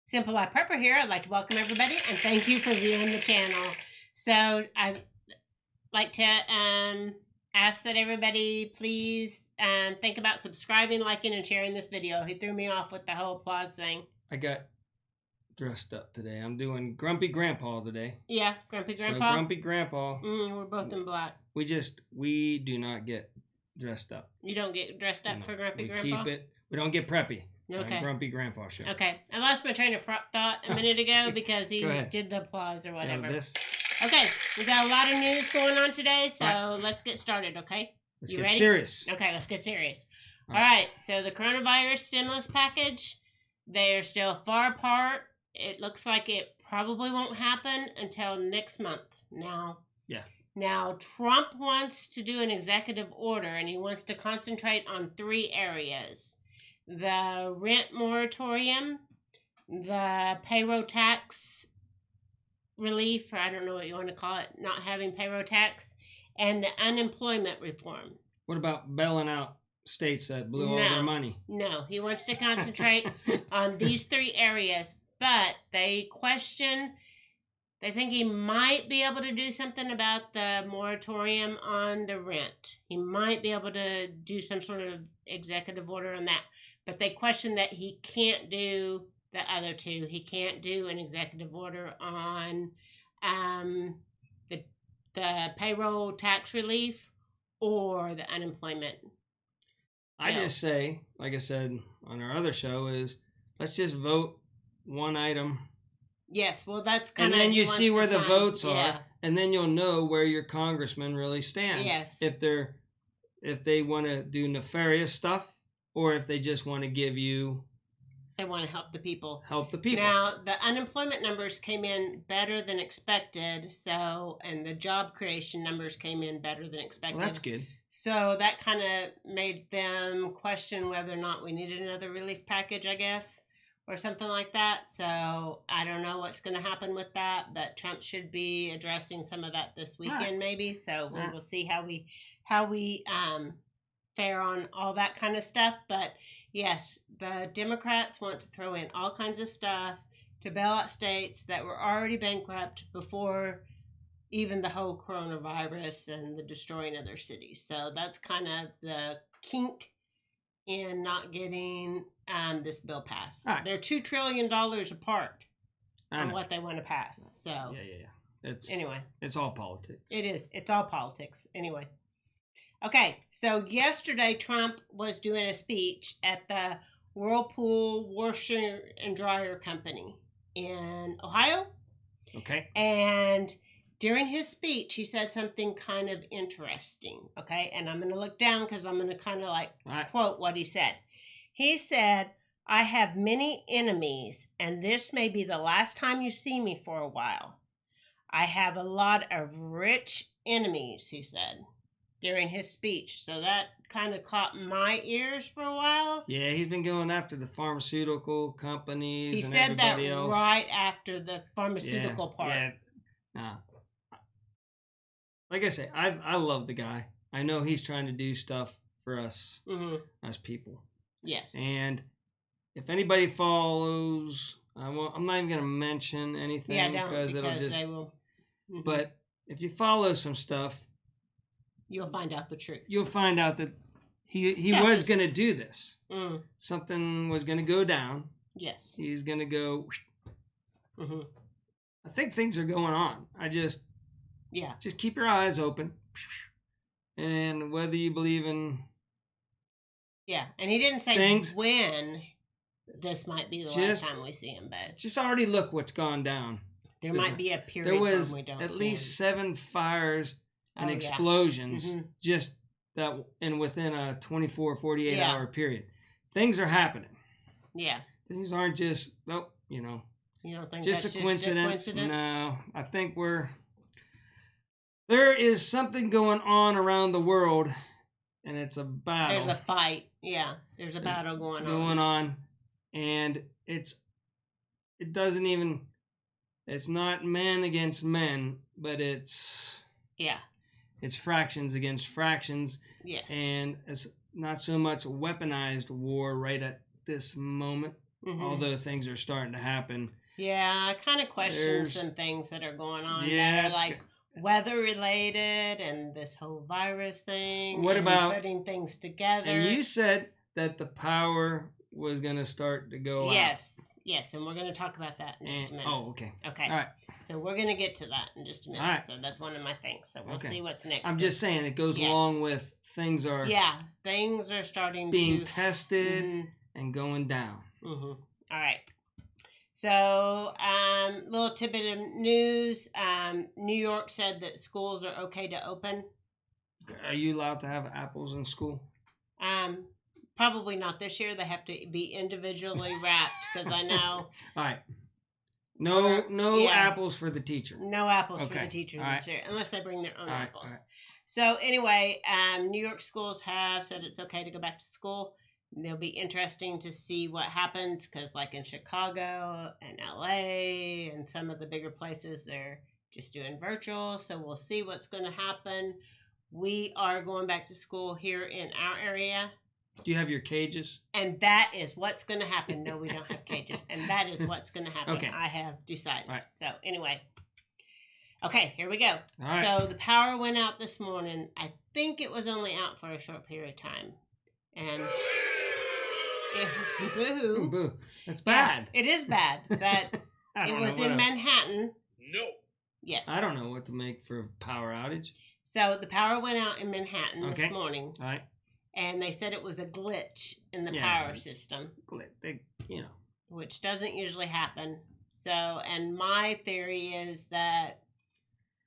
Simple Life Prepper here. I'd like to welcome everybody and thank you for viewing the channel. So I'd like to ask that everybody please think about subscribing, liking, and sharing this video. He threw me off with the whole applause thing. I got dressed up today. I'm doing Grumpy Grandpa today. Yeah, Grumpy Grandpa. So Grumpy Grandpa. We're both in black. We do not get dressed up. You don't get dressed up for Grumpy Grandpa? We keep it. We don't get preppy. Okay. Grumpy Grandpa show. Okay. I lost my train of thought a minute ago because he did the applause or whatever. This? Okay. We got a lot of news going on today, so let's get started, okay? Let's get serious. Okay, let's get serious. All right. So the coronavirus stimulus package, they're still far apart. It looks like it probably won't happen until next month. Now, Trump wants to do an executive order, and he wants to concentrate on 3 areas. The rent moratorium, the payroll tax relief, or I don't know what you want to call it, not having payroll tax, and the unemployment reform. What about bailing out states that blew all their money? No, he wants to concentrate on these 3 areas, but they think he might be able to do something about the moratorium on the rent. He might be able to do some sort of executive order on that. But they question that he can't do the other 2. He can't do an executive order on the payroll tax relief or the unemployment. I just say, like I said on our other show, is let's just vote one item. Yes, well, that's kind of... And then you see where the votes are, and then you'll know where your congressmen really stand. Yes. If they want to do nefarious stuff, or if they just want to give you... They want to help the people. Help the people. Now, the unemployment numbers came in better than expected, and the job creation numbers came in better than expected. Well, that's good. So that kind of made them question whether or not we needed another relief package, I guess, or something like that. So I don't know what's going to happen with that, but Trump should be addressing some of that this weekend, maybe. So we will see how we fare on all that kind of stuff. But yes, the Democrats want to throw in all kinds of stuff to bail out states that were already bankrupt before even the whole coronavirus and the destroying of their cities. So that's kind of the kink in not getting this bill passed. Right. They're $2 trillion apart on what they want to pass. So It's all politics. It is. It's all politics. Anyway. Okay, so yesterday Trump was doing a speech at the Whirlpool Washer and Dryer Company in Ohio. Okay. And during his speech, he said something kind of interesting, okay? And I'm going to look down because I'm going to kind of quote what he said. He said, "I have many enemies, and this may be the last time you see me for a while. I have a lot of rich enemies," he said during his speech. So that kind of caught my ears for a while. Yeah, he's been going after the pharmaceutical companies and everybody else. He said that right after the pharmaceutical part. Yeah. Like I say, I love the guy. I know he's trying to do stuff for us, us people. Yes. And if anybody follows, I'm not even going to mention anything because it'll just... They will. But if you follow some stuff... You'll find out the truth. You'll find out that he was going to do this. Something was going to go down. Yes. He's going to go... I think things are going on. Just keep your eyes open. And whether you believe in... Yeah, and he didn't say when this might be the last time we see him, but... Just already look what's gone down. There might be a period there was when we don't at see least him. 7 fires and explosions just that within a 24, 48 hour period. Things are happening. Yeah. Things aren't just, You don't think just that's a coincidence? No, I think there is something going on around the world, and it's a battle. There's a fight. Yeah, there's a battle going on. And it's not men against men, but it's fractions against fractions. Yes. And it's not so much weaponized war right at this moment. although things are starting to happen. Yeah, I kind of question some things that are going on that are like weather related and this whole virus thing. What about putting things together? And you said that the power was going to start to go out. Yes, and we're going to talk about that in just a minute. Oh, okay. Okay. All right. So we're going to get to that in just a minute. All right. So that's one of my things. So we'll see what's next. I'm just saying it goes along with things are... Yeah, things are starting being tested and going down. All right. So, little tidbit of news. New York said that schools are okay to open. Are you allowed to have apples in school? Probably not this year. They have to be individually wrapped because I know. All right. No apples for the teacher. No apples for the teacher this year, unless they bring their own apples. Right. So anyway, New York schools have said it's okay to go back to school. It'll be interesting to see what happens because like in Chicago and LA and some of the bigger places, they're just doing virtual. So we'll see what's going to happen. We are going back to school here in our area. Do you have your cages? And that is what's going to happen. No, we don't have cages. And that is what's going to happen. Okay. I have decided. Right. So anyway. Okay, here we go. All right. So the power went out this morning. I think it was only out for a short period of time. And boo. Boo. That's bad. Yeah, it is bad. But it was in Manhattan. No. Yes. I don't know what to make for a power outage. So the power went out in Manhattan this morning. All right. And they said it was a glitch in the power system. Which doesn't usually happen. So, and my theory is that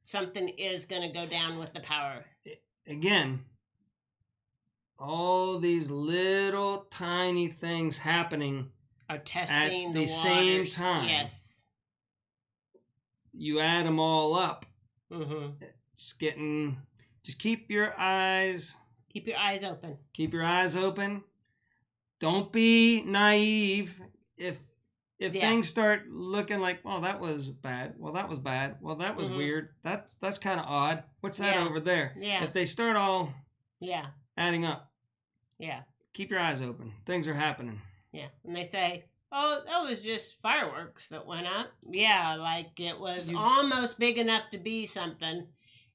something is going to go down with the power. Again, all these little tiny things happening are testing at the same time. Yes. You add them all up. It's getting... Just keep your eyes... Keep your eyes open. Keep your eyes open. Don't be naive. If things start looking like, well, that was bad. Well, that was bad. Well, that was weird. That's kind of odd. What's that over there? Yeah. If they start all adding up. Yeah. Keep your eyes open. Things are happening. Yeah. And they say, oh, that was just fireworks that went up. Yeah, like it was almost big enough to be something.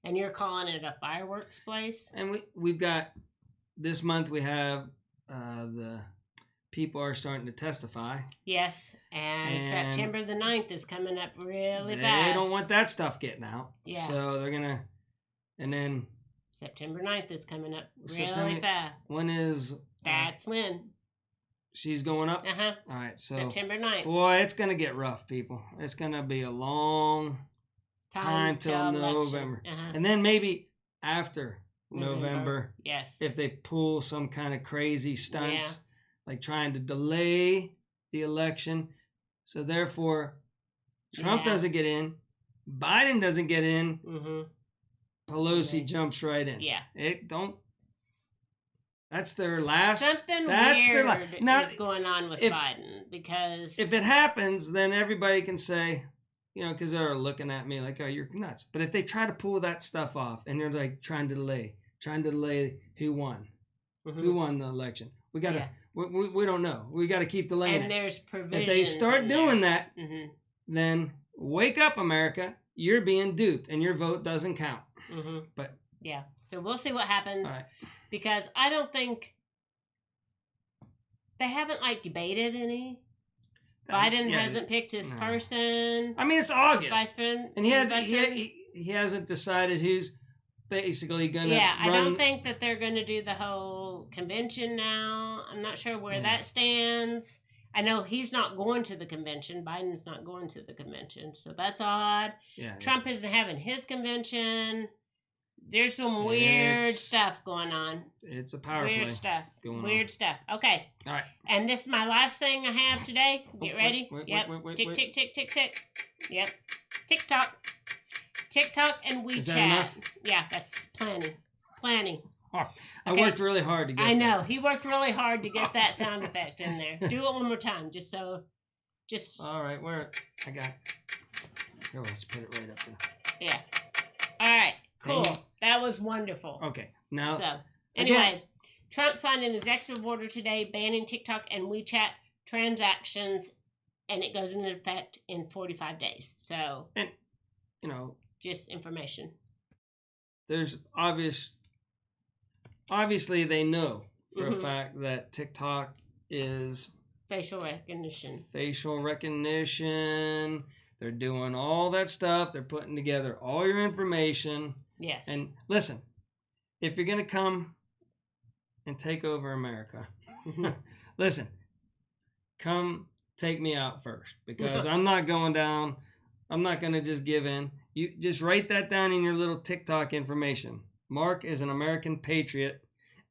And you're calling it a fireworks place? And we've got, this month we have the people are starting to testify. Yes, and September the 9th is coming up really fast. They don't want that stuff getting out. Yeah. So they're going to, and then... September 9th is coming up really fast. When is... That's when. She's going up? Uh-huh. All right, so... September 9th. Boy, it's going to get rough, people. It's going to be a long... time till November. And then maybe after November, if they pull some kind of crazy stunts, like trying to delay the election. So therefore, Trump doesn't get in, Biden doesn't get in, Pelosi jumps right in. Yeah. That's their last. Something weird is going on with Biden because... If it happens, then everybody can say... because they're looking at me like, oh, you're nuts. But if they try to pull that stuff off and they're like trying to delay who won the election. We got to, we don't know. We got to keep delaying. And there's provisions. If they start doing that, then wake up, America. You're being duped and your vote doesn't count. But yeah, so we'll see what happens because I don't think they haven't debated any. Biden hasn't picked his person. I mean, it's August, and he hasn't decided who's basically going to. Yeah, I don't think that they're going to do the whole convention now. I'm not sure where that stands. I know he's not going to the convention. Biden's not going to the convention, so that's odd. Yeah, Trump isn't having his convention. There's some weird stuff going on. It's a power play. Weird stuff. Weird stuff. Okay. All right. And this is my last thing I have today. Get ready. Wait, Tick, tick, tick, tick, tick. Yep. TicToc. TicToc and WeChat. Is that enough? Yeah, that's plenty. Oh, I worked really hard to get I know. He worked really hard to get that sound effect in there. Do it one more time, just. All right, I got it. Here, let's put it right up there. Yeah. All right. Cool. That was wonderful. Okay. Now. So, anyway, Trump signed an executive order today banning TicToc and WeChat transactions, and it goes into effect in 45 days. So, and just information. There's obviously they know for a fact that TikTok is facial recognition. They're doing all that stuff. They're putting together all your information. Yes. And listen, if you're going to come and take over America, listen, come take me out first, because I'm not going down. I'm not going to just give in. You just write that down in your little TikTok information. Mark is an American patriot,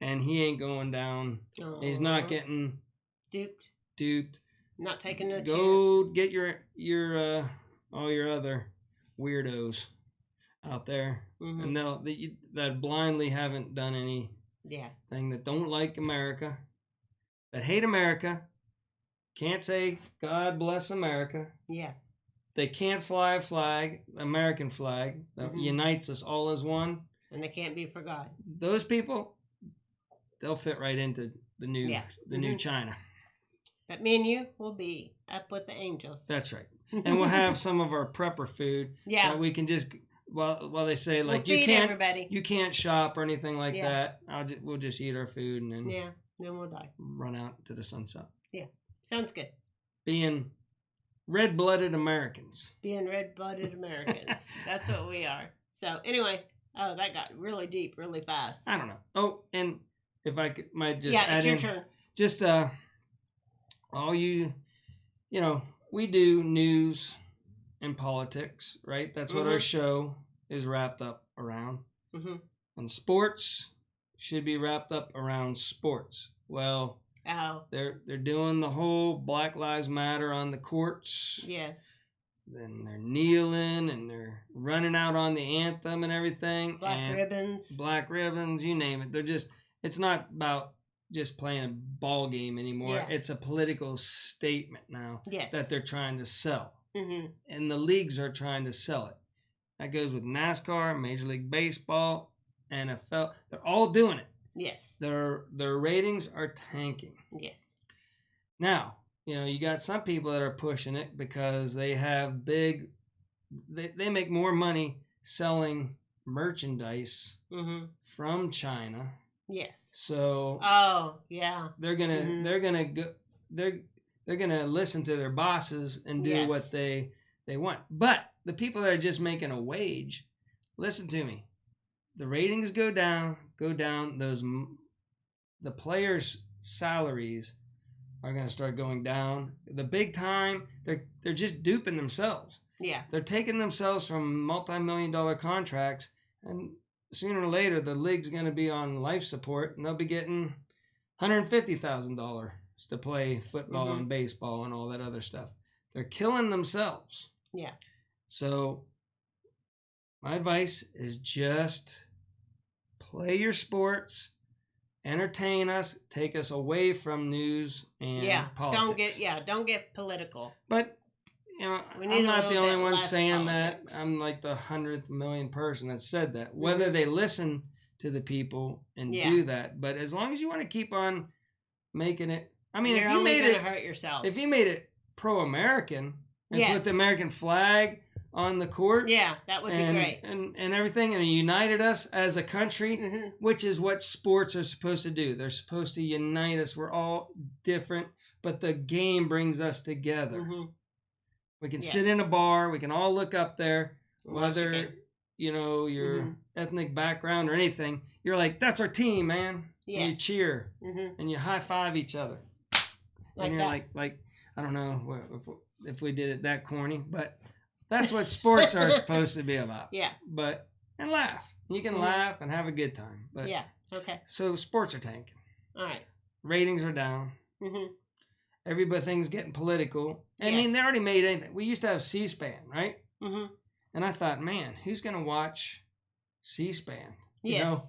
and he ain't going down. Aww. He's not getting duped. Not taking no chance. Go get your all your other weirdos out there, and that blindly haven't done anything, that don't like America, that hate America, can't say God bless America. Yeah. They can't fly a flag, American flag, that unites us all as one. And they can't be for God. Those people, they'll fit right into the new China. But me and you will be up with the angels. That's right. And we'll have some of our prepper food. Yeah. That we can just, while they say, like, you can't shop or anything like that. We'll just eat our food and then then we'll die. Run out to the sunset. Yeah. Sounds good. Being red-blooded Americans. That's what we are. So anyway, that got really deep really fast. I don't know. Oh, and if I might just add it's your turn. Just all you we do news and politics, right? That's what our show is wrapped up around. And sports should be wrapped up around sports. Well, they're doing the whole Black Lives Matter on the courts. Yes. Then they're kneeling and they're running out on the anthem and everything. Black ribbons, you name it. It's not about just playing a ball game anymore. Yeah. It's a political statement now that they're trying to sell. And the leagues are trying to sell it. That goes with NASCAR, Major League Baseball, NFL. They're all doing it. Yes. Their ratings are tanking. Yes. Now, you got some people that are pushing it because they have they make more money selling merchandise from China. Yes. So they're gonna listen to their bosses and do what they want. But the people that are just making a wage, listen to me. The ratings go down. The players' salaries are going to start going down. The big time, they're just duping themselves. Yeah. They're taking themselves from multi-million-dollar contracts, and sooner or later, the league's going to be on life support, and they'll be getting $150,000 to play football and baseball and all that other stuff. They're killing themselves. Yeah. So my advice is just play your sports, entertain us, take us away from news and politics. Don't get political. But I'm not the only one saying politics. That. I'm like the 100th million person that said that. Whether they listen to the people and do that, but as long as you want to keep on making it, you're if you made it hurt yourself. If you made it pro-American and put the American flag on the court. Yeah, that would be great. And everything, and united us as a country, which is what sports are supposed to do. They're supposed to unite us. We're all different, but the game brings us together. We can sit in a bar. We can all look up there, whether, your ethnic background or anything. You're like, that's our team, man. Yes. And you cheer, and you high-five each other. And you're like, I don't know if we did it that corny, but that's what sports are supposed to be about. Yeah. And laugh. You can laugh and have a good time. But okay. So sports are tanking. All right. Ratings are down. Everything's getting political. I mean, they already made anything. We used to have C-SPAN, right? And I thought, man, who's going to watch C-SPAN? Yes.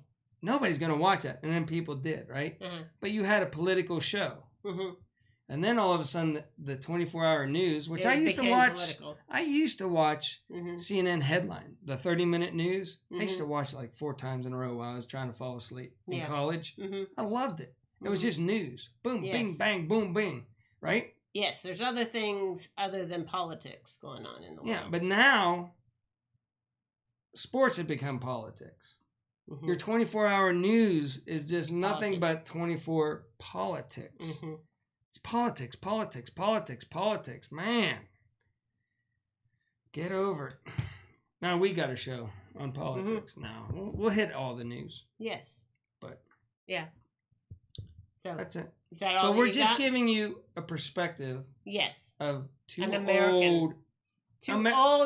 Nobody's going to watch that. And then people did, right? But you had a political show. And then all of a sudden, the 24-hour news, which I used to watch. Political. I used to watch CNN headline, the 30-minute news. I used to watch it like 4 times in a row while I was trying to fall asleep in college. I loved it. It was just news. Boom, bing, bang, boom, bing. Right? Yes, there's other things other than politics going on in the world. Yeah, but now sports have become politics. Mm-hmm. Your 24-hour news is just nothing but 24 politics. Mm-hmm. It's politics, politics, politics, politics. Man, get over it. Now we got a show on politics. Now we'll hit all the news. Yes. But yeah. So that's it. Is that all? But we're just giving you a perspective. Yes. Of two old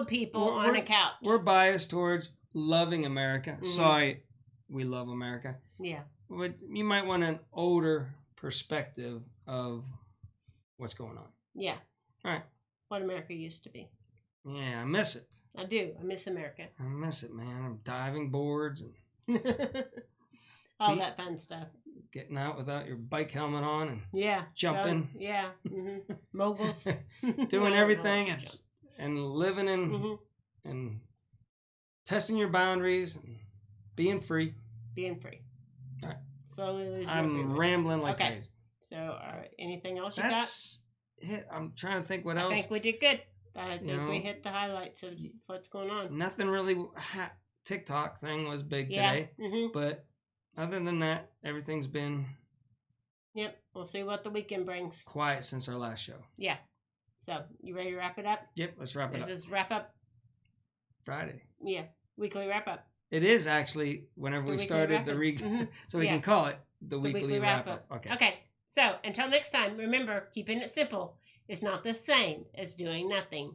people on a couch. We're biased towards loving America. Mm-hmm. Sorry, we love America. Yeah. But you might want an older perspective of what's going on. Yeah. All right. What America used to be. Yeah, I miss it. I do. I miss America. I miss it, man. I'm diving boards and all that fun stuff. Getting out without your bike helmet on and jumping. Mm-hmm. Moguls. Doing everything and living in and testing your boundaries and being free. Being free. All right. Slowly losing I'm rambling like crazy. So, anything else you That's it. I'm trying to think what else. I think we did good. I think we hit the highlights of what's going on. Nothing really. TikTok thing was big today. Mm-hmm. But other than that, everything's been... Yep. We'll see what the weekend brings. Quiet since our last show. Yeah. So, you ready to wrap it up? Yep, let's wrap it up. This is wrap up. Friday. Yeah. Weekly wrap up. It is actually whenever we started the so we can call it the weekly wrap up. Okay. So, until next time, remember, keeping it simple is not the same as doing nothing.